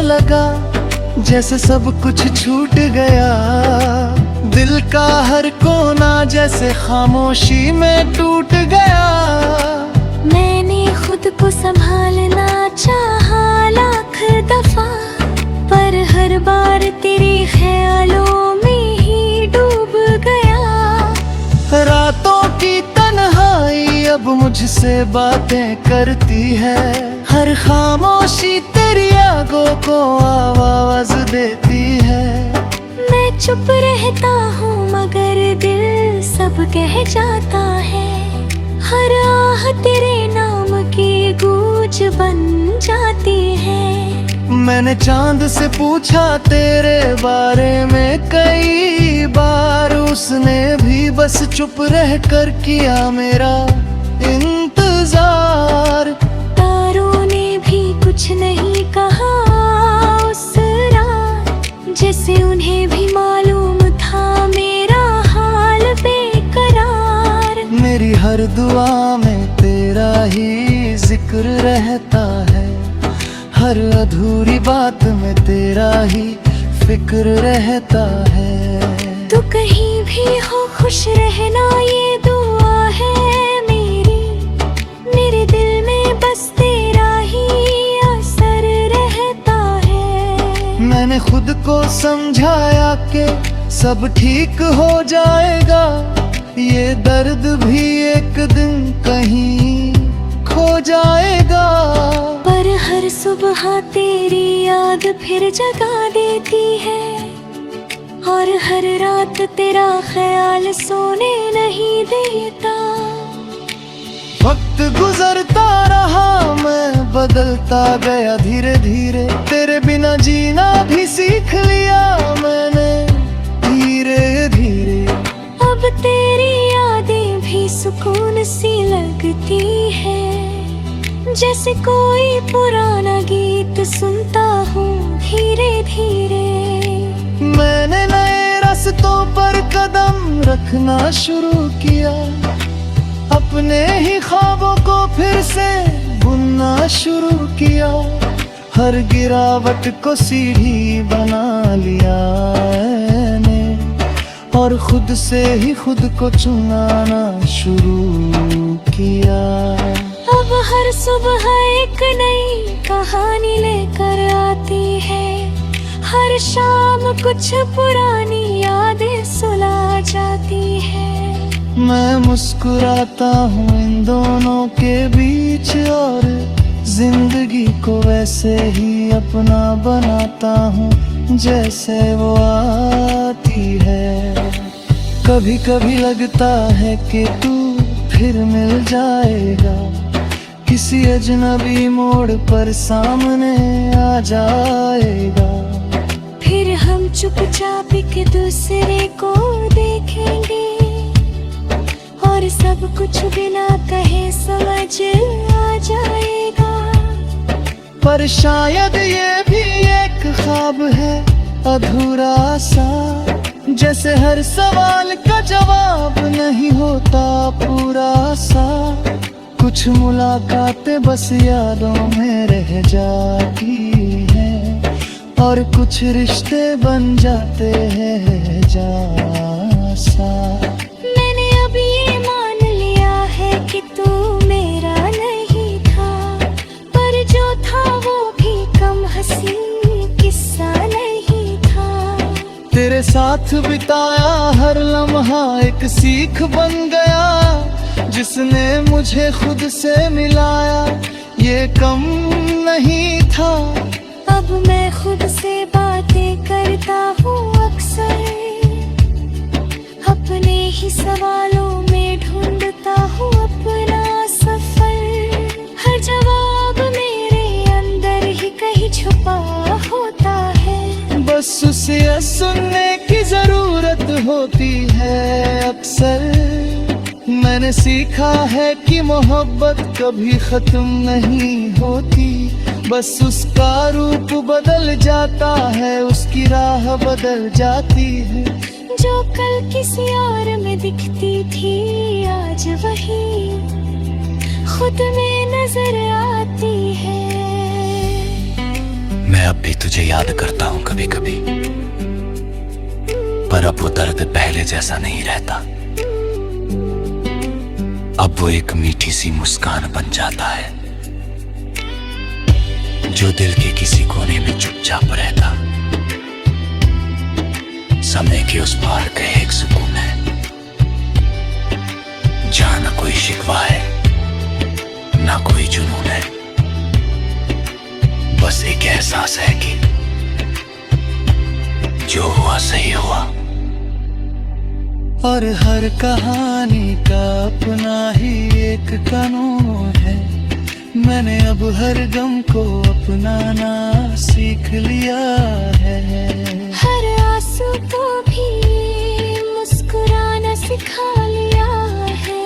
लगा जैसे सब कुछ छूट गया। दिल का हर कोना जैसे खामोशी में टूट गया। मैंने खुद को संभालना चाहा लाख दफा, पर हर बार तेरे ख्यालों में ही डूब गया। रातों की तन्हाई अब मुझसे बातें करती है। हर खामोशी तेरी आगों को आवाज देती है। मैं चुप रहता हूँ मगर दिल सब कह जाता है। हर आह तेरे नाम की गूंज बन जाती है। मैंने चांद से पूछा तेरे बारे में कई बार, उसने भी बस चुप रह कर किया मेरा इंतजार। तारों ने भी कुछ नहीं कहा उस रात, जैसे उन्हें भी मालूम था मेरा हाल बेकरार। मेरी हर दुआ में तेरा ही जिक्र रहता है। हर अधूरी बात में तेरा ही फिक्र रहता है। तू कहीं भी हो खुश रहना ये दुआ है मेरी। मेरे दिल में बस तेरा ही असर रहता है। मैंने खुद को समझाया कि सब ठीक हो जाएगा। ये दर्द भी एक दिन कहीं खो जाएगा। पर हर सुबह तेरी याद फिर जगा देती है, और हर रात तेरा ख्याल सोने नहीं देता। वक्त गुजरता रहा, मैं बदलता गया धीरे धीरे। तेरे बिना जीना भी सीख लिया मैंने धीरे धीरे। अब तेरी यादें भी सुकून सी लगती है, जैसे कोई पुराना गीत सुनता हूँ धीरे धीरे। मैंने नए रास्तों पर कदम रखना शुरू किया। अपने ही ख्वाबों को फिर से बुनना शुरू किया। हर गिरावट को सीढ़ी बना लिया मैंने, और खुद से ही खुद को चुनाना शुरू किया। अब हर सुबह एक नई कहानी लेकर आती है। हर शाम कुछ पुरानी यादें सुला जाती है। मैं मुस्कुराता हूँ इन दोनों के बीच, और जिंदगी को वैसे ही अपना बनाता हूँ जैसे वो आती है। कभी कभी लगता है कि तू फिर मिल जाएगा, किसी अजनबी मोड़ पर सामने आ जाएगा। फिर हम चुपचाप एक दूसरे को देखेंगे, और सब कुछ बिना कहे समझ आ जाएगा। पर शायद ये भी एक ख्वाब है अधूरा सा, जैसे हर सवाल का जवाब नहीं होता पूरा सा। कुछ मुलाकातें बस यादों में रह जाती हैं, और कुछ रिश्ते बन जाते हैं जैसा। मैंने अब ये मान लिया है कि तू मेरा नहीं था, पर जो था वो भी कम हसीन किस्सा नहीं था। तेरे साथ बिताया हर लम्हा एक सीख बन गया, जिसने मुझे खुद से मिलाया ये कम नहीं था। अब मैं खुद से बातें करता हूँ अक्सर, अपने ही सवालों में ढूंढता हूँ अपना सफर। हर जवाब मेरे अंदर ही कहीं छुपा होता है, बस उसे सुनने की जरूरत होती है अक्सर। मैंने सीखा है कि मोहब्बत कभी खत्म नहीं होती, बस उसका रूप बदल जाता है, उसकी राह बदल जाती है। जो कल किसी और में दिखती थी आज वही खुद में नजर आती है। मैं अब भी तुझे याद करता हूं कभी कभी, पर अब वो दर्द पहले जैसा नहीं रहता। अब वो एक मीठी सी मुस्कान बन जाता है, जो दिल के किसी कोने में चुपचाप रहता। समय के उस पार का एक सुकून है, जहां ना कोई शिकवा है ना कोई जुनून है, बस एक एहसास है कि जो हुआ सही हुआ। और हर कहानी का अपना ही एक कानून है, मैंने अब हर गम को अपनाना सीख लिया है। हर आंसू को भी मुस्कुराना सिखा लिया है।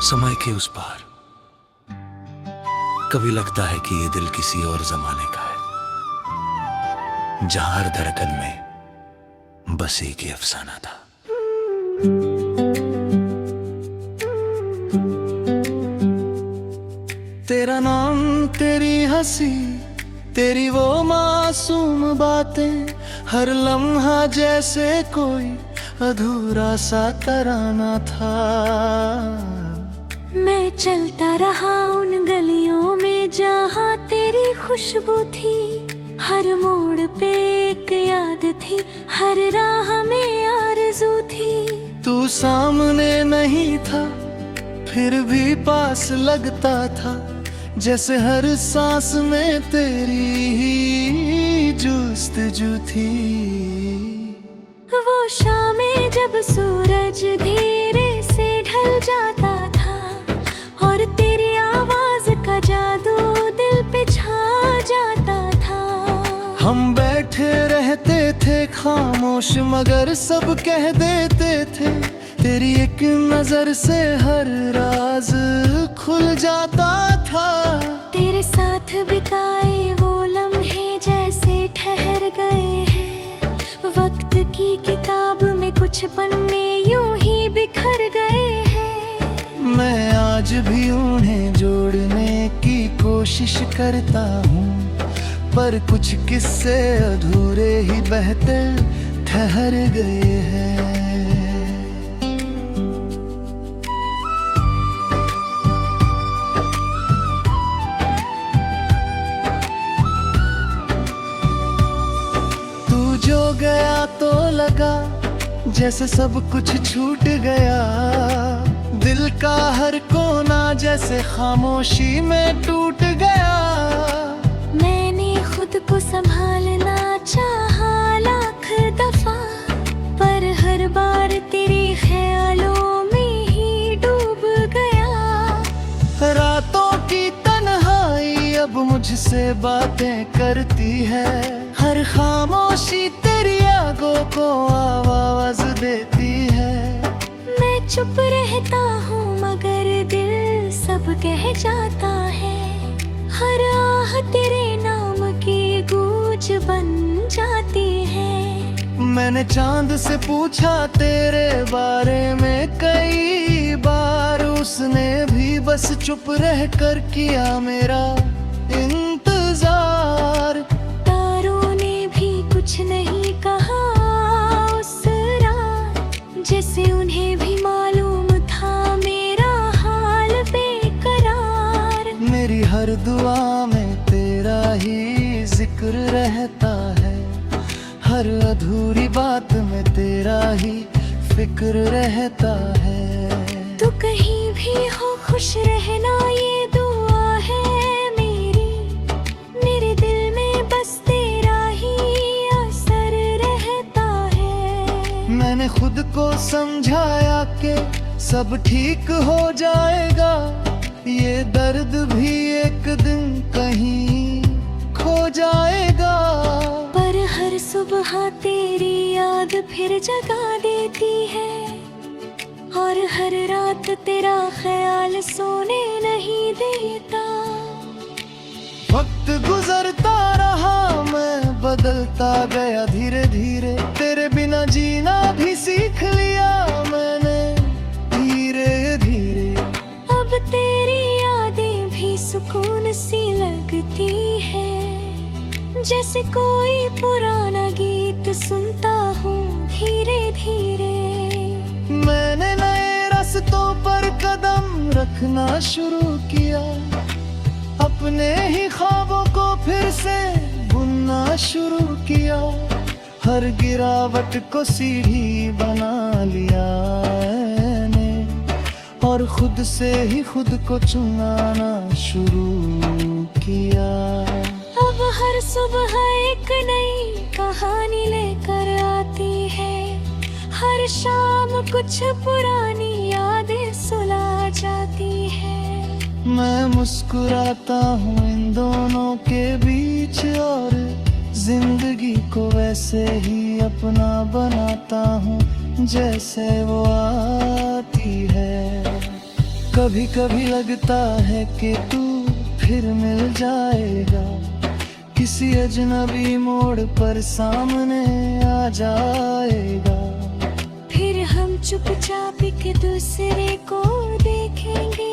समय के उस पार कभी लगता है कि ये दिल किसी और जमाने का है, जहां हर धड़कन में बस एक ही अफसाना था। तेरा नाम, तेरी हंसी, तेरी वो मासूम बातें, हर लम्हा जैसे कोई अधूरा सा तराना था। मैं चलता रहा उन गलियों में जहाँ तेरी खुशबू थी, हर मोड़ पे एक याद थी, हर राह में आरज़ू थी। तू सामने नहीं था फिर भी पास लगता था, जैसे हर सांस में तेरी ही जुस्तजू थी। वो शामें जब सूरज धीरे से ढल जाता था, और तेरी आवाज का जादू दिल पे छा जाता था। हम बैठे रहते थे खामोश मगर सब कह देते थे, तेरी एक नजर से हर राज खुल जाता था। तेरे साथ बिताए वो लम्हे जैसे ठहर गए हैं, वक्त की किताब में कुछ पन्ने यूं ही बिखर गए हैं। मैं आज भी उन्हें जोड़ने की कोशिश करता हूँ, पर कुछ किस्से अधूरे ही बहते ठहर गए हैं। तू जो गया तो लगा जैसे सब कुछ छूट गया, दिल का हर कोना जैसे खामोशी में टूट गया। मैंने खुद को संभालना चाहा लाख दफा, पर हर बार तेरे ख्यालों में ही डूब गया। रातों की तन्हाई अब मुझसे बातें करती है, हर खामोशी तेरी आगों को आवाज देती है। मैं चुप रहता हूँ मगर दिल सब कह जाता है, हर आह तेरे नाम की गूंज बन जाती है। मैंने चांद से पूछा तेरे बारे में कई बार, उसने भी बस चुप रह कर किया मेरा इंतजार। तारों ने भी कुछ नहीं कहा उस रात, जैसे उन्हें भी मालूम था मेरा हाल बेकरार। मेरी हर दुआ में तेरा ही जिक्र रहता है, हर अधूरी बात में तेरा ही फिक्र रहता है। तू कहीं भी हो खुश रहना ये दुआ है मेरी, मेरे दिल में बस तेरा ही असर रहता है। मैंने खुद को समझाया कि सब ठीक हो जाएगा, ये दर्द भी एक दिन कहीं खो जाएगा। पर हर सुबह तेरी याद फिर जगा देती है, और हर रात तेरा ख्याल सोने नहीं देता। वक्त गुजरता रहा, मैं बदलता गया धीरे धीरे, सुकून सी लगती है, जैसे कोई पुराना गीत सुनता हूँ धीरे धीरे। मैंने नए रास्तों पर कदम रखना शुरू किया, अपने ही ख्वाबों को फिर से बुनना शुरू किया। हर गिरावट को सीढ़ी बना लिया मैंने, और खुद से ही खुद को चुनाना शुरू किया। अब हर सुबह एक नई कहानी लेकर आती है, हर शाम कुछ पुरानी यादें सुला जाती है। मैं मुस्कुराता हूँ इन दोनों के बीच, और जिंदगी को वैसे ही अपना बनाता हूँ जैसे वो आती है। कभी कभी लगता है कि तू फिर मिल जाएगा, किसी अजनबी मोड़ पर सामने आ जाएगा। फिर हम चुपचाप एक दूसरे को देखेंगे,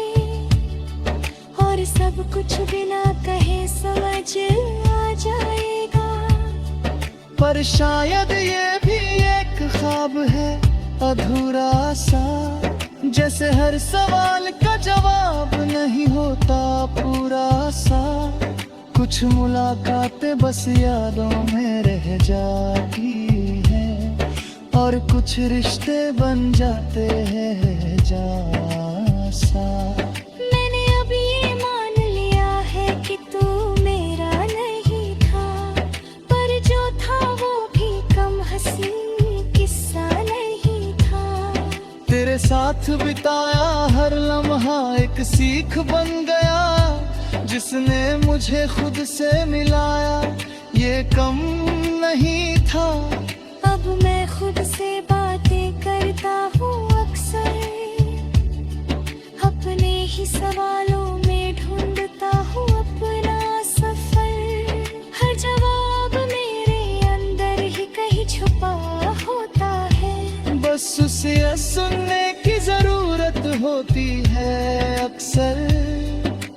और सब कुछ बिना कहे समझ आ जाएगा। पर शायद ये भी एक ख्वाब है अधूरा सा, जैसे हर सवाल का जवाब नहीं होता पूरा सा। कुछ मुलाकातें बस यादों में रह जाती हैं, और कुछ रिश्ते बन जाते हैं जैसा। मैंने अब ये मान लिया है कि तू मेरा नहीं था, पर जो था वो भी कम हसीन किस्सा नहीं था। तेरे साथ बिताया हर लम्हा एक सीख बन गया, जिसने मुझे खुद से मिलाया ये कम नहीं था। अब मैं खुद से बातें करता हूँ अक्सर, अपने ही सवालों में ढूंढता हूँ अपना सफर। हर जवाब मेरे अंदर ही कहीं छुपा होता है, बस उसे सुनने की जरूरत होती है अक्सर।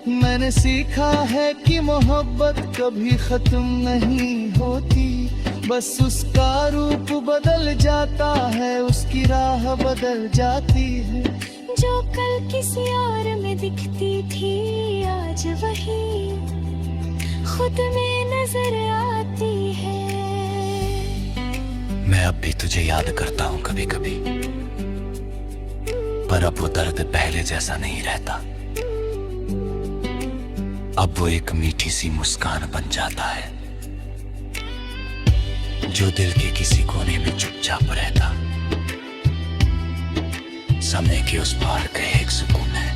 मैंने सीखा है कि मोहब्बत कभी खत्म नहीं होती, बस उसका रूप बदल जाता है, उसकी राह बदल जाती है। जो कल किसी और में दिखती थी आज वही खुद में नजर आती है। मैं अब भी तुझे याद करता हूँ कभी कभी, पर अब वो दर्द पहले जैसा नहीं रहता। अब वो एक मीठी सी मुस्कान बन जाता है, जो दिल के किसी कोने में चुपचाप रहता। समय के उस पार का एक सुकून है,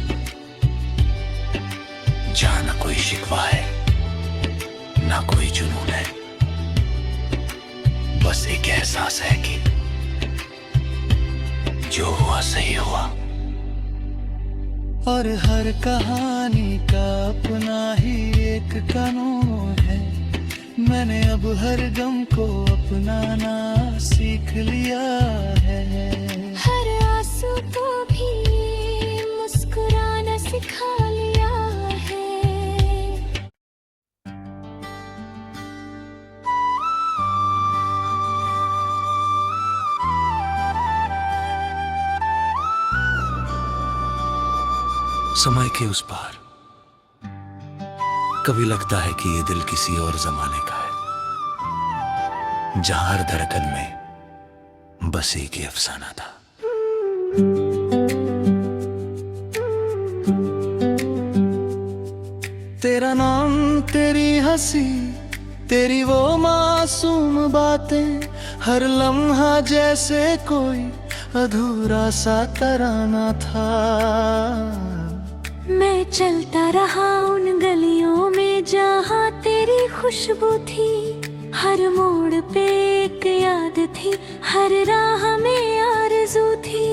जहां ना कोई शिकवा है ना कोई जुनून है, बस एक एहसास है कि जो हुआ सही हुआ। और हर कहानी का अपना ही एक कानून है, मैंने अब हर गम को अपनाना सीख लिया है। हर आंसू को भी मुस्कुराना सिखा लिया है। समय के उस पार कभी लगता है कि ये दिल किसी और जमाने का है, जहां हर धड़कन में बस एक ही अफसाना था। तेरा नाम, तेरी हंसी, तेरी वो मासूम बातें, हर लम्हा जैसे कोई अधूरा सा तराना था। मैं चलता रहा उन गलियों में जहाँ तेरी खुशबू थी, हर मोड़ पे एक याद थी, हर राह में आरज़ू थी।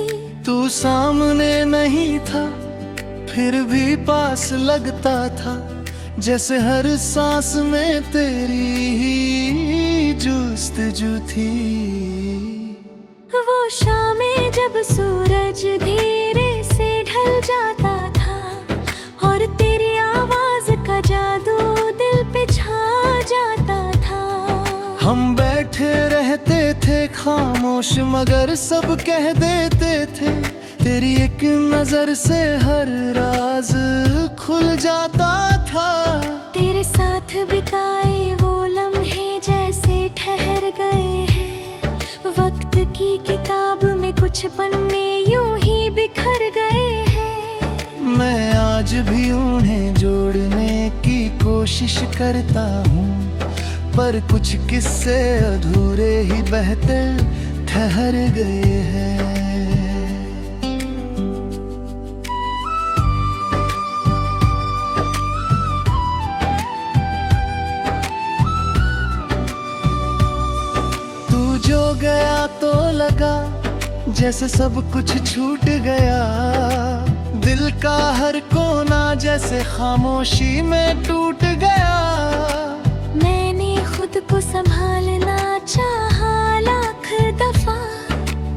तू सामने नहीं था फिर भी पास लगता था, जैसे हर सांस में तेरी ही जुस्तजू थी। वो शामें जब सूरज धीरे से ढल जाता था, और तेरी आवाज का थे खामोश मगर सब कह देते थे, तेरी एक नजर से हर राज खुल जाता था। तेरे साथ बिताए वो लम्हे जैसे ठहर गए हैं, वक्त की किताब में कुछ पन्ने यूं ही बिखर गए हैं। मैं आज भी उन्हें जोड़ने की कोशिश करता हूँ, पर कुछ किस्से अधूरे ही बहते ठहर गए हैं। तू जो गया तो लगा जैसे सब कुछ छूट गया, दिल का हर कोना जैसे खामोशी में टूट गया। मैंने खुद को संभालना चाहा लाख दफा,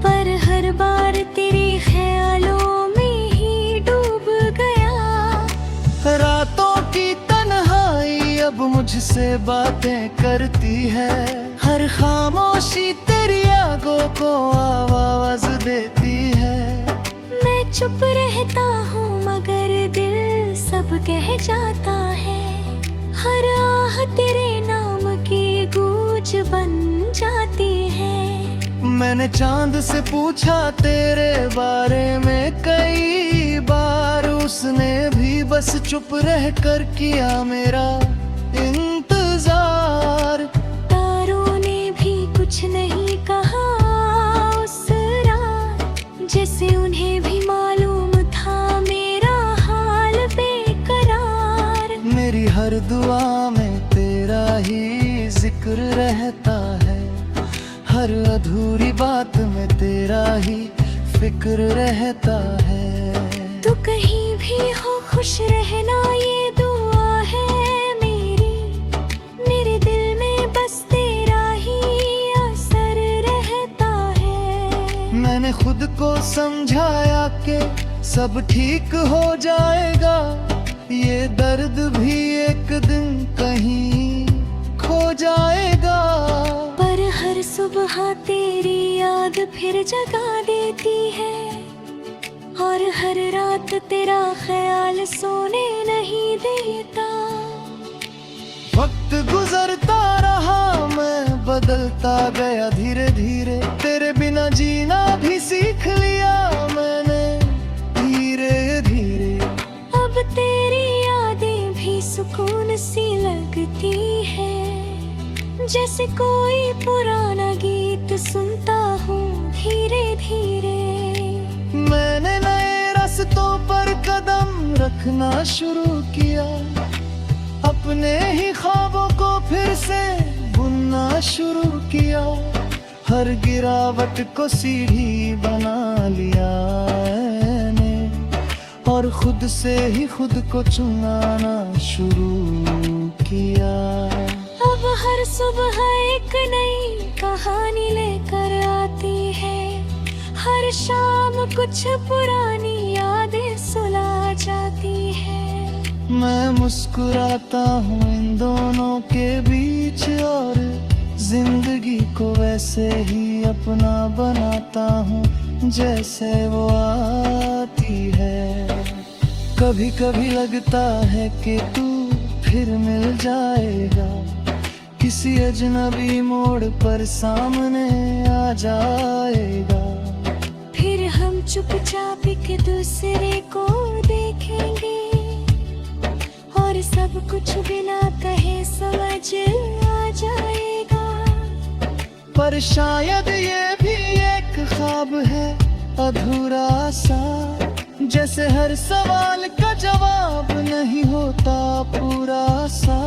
पर हर बार तेरे ख्यालों में ही डूब गया। रातों की तन्हाई अब मुझसे बातें करती है, हर खामोशी तेरी आगों को आवाज देती है। मैं चुप रहता हूँ मगर दिल सब कह जाता है, हर आह तेरे नाम की गूंज बन जाती है। मैंने चांद से पूछा तेरे बारे में कई बार, उसने भी बस चुप रह कर किया मेरा इंतजार। तारों ने भी कुछ नहीं कहा उस रात, जैसे उन्हें भी मालूम था मेरा हाल बेकरार। मेरी हर दुआ में तेरा ही जिक्र रहता है, हर अधूरी बात में तेरा ही फिक्र रहता है। तू कहीं भी हो खुश रहना ये दुआ है मेरी, मेरे दिल में बस तेरा ही असर रहता है। मैंने खुद को समझाया कि सब ठीक हो जाएगा, ये दर्द भी एक दिन कहीं खो जाएगा। पर हर सुबह तेरी याद फिर जगा देती है, और हर रात तेरा ख्याल सोने नहीं देता। वक्त गुजरता रहा मैं बदलता गया धीरे धीरे, तेरे बिना जीना भी सीख लिया मैंने धीरे धीरे। अब तेरी यादें भी सुकून सी लगती है, जैसे कोई पुराना गीत सुनता हूँ धीरे धीरे। मैंने नए रास्तों पर कदम रखना शुरू किया, अपने ही ख्वाबों को फिर से बुनना शुरू किया। हर गिरावट को सीढ़ी बना लिया मैंने, और खुद से ही खुद को चुनाना शुरू किया। अब हर सुबह एक नई कहानी लेकर आती है, हर शाम कुछ पुरानी यादें सुला जाती है। मैं मुस्कुराता हूँ इन दोनों के बीच, और जिंदगी को वैसे ही अपना बनाता हूँ जैसे वो आती है। कभी कभी लगता है कि तू फिर मिल जाएगा, किसी अजनबी मोड़ पर सामने आ जाएगा। फिर हम चुपचाप एक दूसरे को देखेंगे, और सब कुछ बिना कहे समझ आ जाएगा। पर शायद ये भी एक ख्वाब है अधूरा सा, जैसे हर सवाल का जवाब नहीं होता पूरा सा।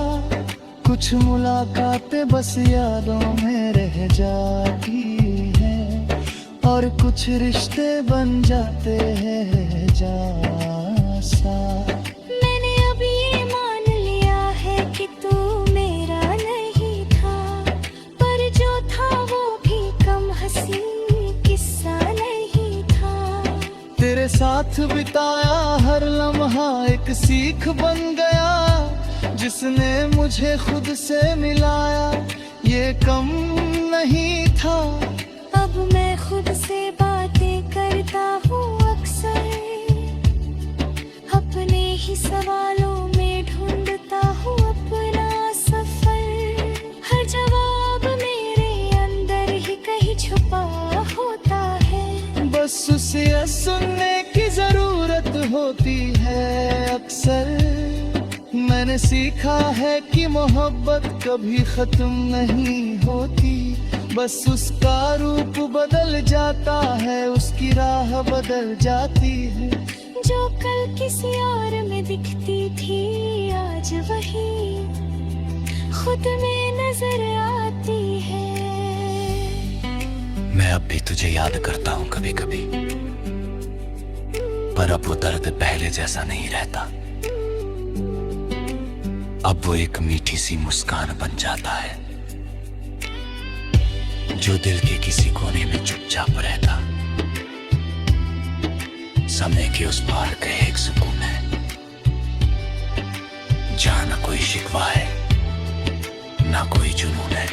कुछ मुलाकातें बस यादों में रह जाती हैं, और कुछ रिश्ते बन जाते हैं जैसा। मैंने अब ये मान लिया है कि तू मेरा नहीं था, पर जो था वो भी कम हसीन किस्सा नहीं था। तेरे साथ बिताया हर लम्हा एक सीख बन गया, जिसने मुझे खुद से मिलाया ये कम नहीं था। अब मैं खुद से बातें करता हूँ अक्सर, अपने ही सवालों में ढूंढता हूँ अपना सफर। हर जवाब मेरे अंदर ही कहीं छुपा होता है, बस उसे सुनने की जरूरत होती है अक्सर। मैंने सीखा है कि मोहब्बत कभी खत्म नहीं होती, बस उसका रूप बदल जाता है, उसकी राह बदल जाती है। जो कल किसी और में दिखती थी आज वही खुद में नजर आती है। मैं अब भी तुझे याद करता हूँ कभी कभी, पर अब वो दर्द पहले जैसा नहीं रहता। अब वो एक मीठी सी मुस्कान बन जाता है, जो दिल के किसी कोने में चुपचाप रहता। समय के उस पार का एक सुकून है, जहां ना कोई शिकवा है ना कोई जुनून है,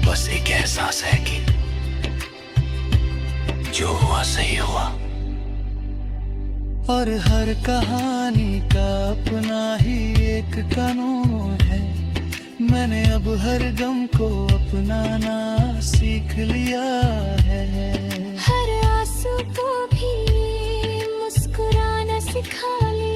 बस एक एहसास है कि जो हुआ सही हुआ। और हर कहानी का अपना ही एक कानून है, मैंने अब हर गम को अपनाना सीख लिया है। हर आंसू को भी मुस्कुराना सिखा लिया